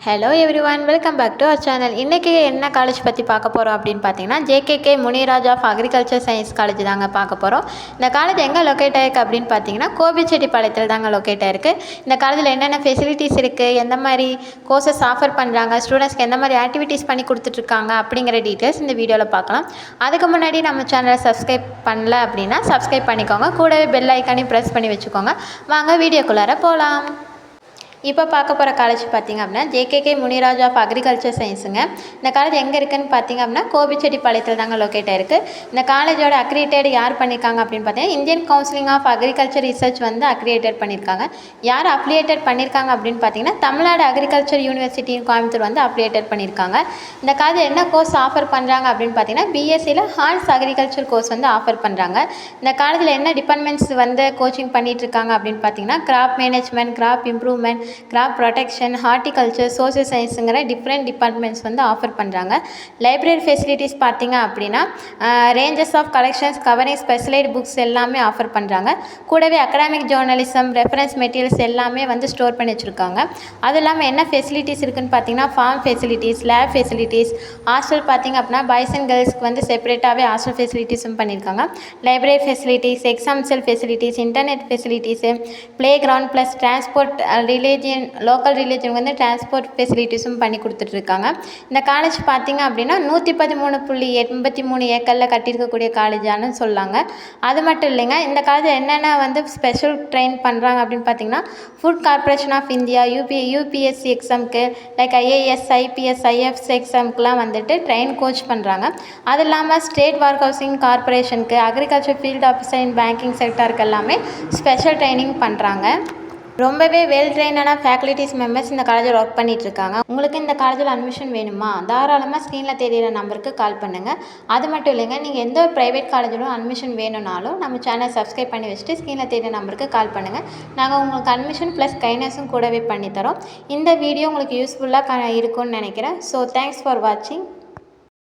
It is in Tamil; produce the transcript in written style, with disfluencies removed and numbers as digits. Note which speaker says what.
Speaker 1: Hello everyone, welcome back to our channel. இன்றைக்கி என்ன காலேஜ் பற்றி பார்க்க போகிறோம் அப்படின்னு பார்த்தீங்கன்னா, JKK Muniraj of Agriculture Science College தாங்க பார்க்க போகிறோம். இந்த காலேஜ் எங்கே லொக்கேட் ஆயிருக்கு அப்படின்னு பார்த்தீங்கன்னா, கோபிச்செட்டிப்பாளையத்தில் தாங்க லொக்கேட் ஆயிருக்கு. இந்த காலேஜில் என்னென்ன ஃபெசிலிட்டிஸ் இருக்குது, எந்த மாதிரி கோர்சஸ் ஆஃபர் பண்ணுறாங்க, ஸ்டூடெண்ட்ஸ்க்கு எந்த மாதிரி ஆக்டிவிட்டீஸ் பண்ணி கொடுத்துட்ருக்காங்க அப்படிங்கிற டீட்டெயில்ஸ் இந்த வீடியோவில் பார்க்கலாம். அதுக்கு முன்னாடி நம்ம சேனலை சப்ஸ்கிரைப் பண்ணல அப்படின்னா சப்ஸ்கிரைப் பண்ணிக்கோங்க. கூடவே பெல் ஐக்கானையும் ப்ரெஸ் பண்ணி வச்சுக்கோங்க. வாங்க வீடியோக்குள்ளார போகலாம். இப்போ பார்க்க போகிற காலேஜ் பார்த்திங்க அப்படின்னா ஜேகேகே முனிராஜ் ஆஃப் அக்ரிகல்ச்சர் சயின்ஸுங்க. இந்த காலேஜ் எங்கே இருக்குதுன்னு பார்த்திங்க அப்படின்னா கோபிச்செட்டிப்பாளையத்தில் தாங்க லொக்கேட் ஆயிருக்கு. இந்த காலேஜோட அக்ரிடேட் யார் பண்ணியிருக்காங்க அப்படின்னு பார்த்தீங்கன்னா Indian counselling of agriculture research வந்து அக்ரிடேட் பண்ணியிருக்காங்க. யார் அப்ளியேட்டட் பண்ணியிருக்காங்க அப்படின்னு பார்த்தீங்கன்னா தமிழ்நாடு அக்ரிகல்ச்சர் யூனிவர்சிட்டி கோயம்புத்தூர் வந்து அப்ளியேட்டட் பண்ணியிருக்காங்க. இந்த காலேஜ் என்ன கோர்ஸ் ஆஃபர் பண்ணுறாங்க அப்படின்னு பார்த்தீங்கன்னா பிஎஸ்சியில் ஹார்ஸ் அக்ரிகல்ச்சர் கோர்ஸ் வந்து ஆஃபர் பண்ணுறாங்க. இந்த காலேஜில் என்ன டிபார்ட்மெண்ட்ஸ் வந்து கோச்சிங் பண்ணிகிட்ருக்காங்க அப்படின்னு பார்த்தீங்கன்னா crop management, crop improvement, crop protection, horticulture, social சயின்ஸுங்கிற டிஃப்ரெண்ட் டிபார்ட்மெண்ட்ஸ் வந்து ஆஃபர் பண்ணுறாங்க. லைப்ரரி ஃபெசிலிட்டிஸ் பார்த்திங்க அப்படின்னா ranges of collections covering specialised books எல்லாமே ஆஃபர் பண்ணுறாங்க. கூடவே அகடாமிக் ஜேர்னலிசம், ரெஃபரன்ஸ் மெட்டீரியல்ஸ் எல்லாமே வந்து ஸ்டோர் பண்ணி வச்சுருக்காங்க. அது இல்லாமல் என்ன ஃபெசிலிட்டிஸ் இருக்குதுன்னு பார்த்தீங்கன்னா farm facilities, lab facilities, hostel பார்த்திங்க அப்படின்னா பாய்ஸ் அண்ட் கேர்ள்ஸ்க்கு வந்து செப்பரேட்டாகவே ஹாஸ்டல் ஃபெசிலிட்டிஸும் பண்ணியிருக்காங்க. Library facilities, exam cell facilities, internet facilities, play ground plus transport, local region வந்து டிரான்ஸ்போர்ட் ஃபெசிலிட்டிஸும் பண்ணி கொடுத்துட்ருக்காங்க. இந்த காலேஜ் பார்த்திங்க அப்படின்னா 113.83 ஏக்கரில் கட்டியிருக்கக்கூடிய காலேஜானு சொல்லாங்க. அது மட்டும் இல்லைங்க, இந்த காலேஜில் என்னென்ன வந்து ஸ்பெஷல் ட்ரெயின் பண்ணுறாங்க அப்படின்னு பார்த்தீங்கன்னா food corporation of India, UPSC எக்ஸாமுக்கு லைக் ஐஏஎஸ், ஐபிஎஸ், ஐஎஃப்எஸ் எக்ஸாமுக்குலாம் வந்துட்டு ட்ரெயின் கோச் பண்ணுறாங்க. அது இல்லாமல் ஸ்டேட் ஒர்க் ஹவுசிங் கார்பரேஷனுக்கு, agriculture field officer in banking செக்டருக்கு எல்லாமே ஸ்பெஷல் ட்ரைனிங் பண்ணுறாங்க. ரொம்பவே வெல் ட்ரெயினான ஃபேக்கல்ட்டிஸ் மெம்பர்ஸ் இந்த காலேஜில் ஒர்க் பண்ணிகிட்ருக்காங்க. உங்களுக்கு இந்த காலேஜில் அட்மிஷன் வேணுமா, தாராளமாக ஸ்க்ரீனில் தெரியிற நம்பருக்கு கால் பண்ணுங்கள். அது மட்டும் இல்லைங்க, நீங்கள் எந்த ஒரு ப்ரைவேட் காலேஜிலும் அட்மிஷன் வேணும்னாலும் நம்ம சேனல் சப்ஸ்கிரைப் பண்ணி வச்சுட்டு ஸ்க்ரீனில் தெரியிற நம்பருக்கு கால் பண்ணுங்கள். நாங்கள் உங்களுக்கு அட்மிஷன் ப்ளஸ் கைட்னஸும் கூடவே பண்ணித்தரோம். இந்த வீடியோ உங்களுக்கு யூஸ்ஃபுல்லாக இருக்கும்னு நினைக்கிறேன். ஸோ தேங்க்ஸ் ஃபார் வாட்சிங்.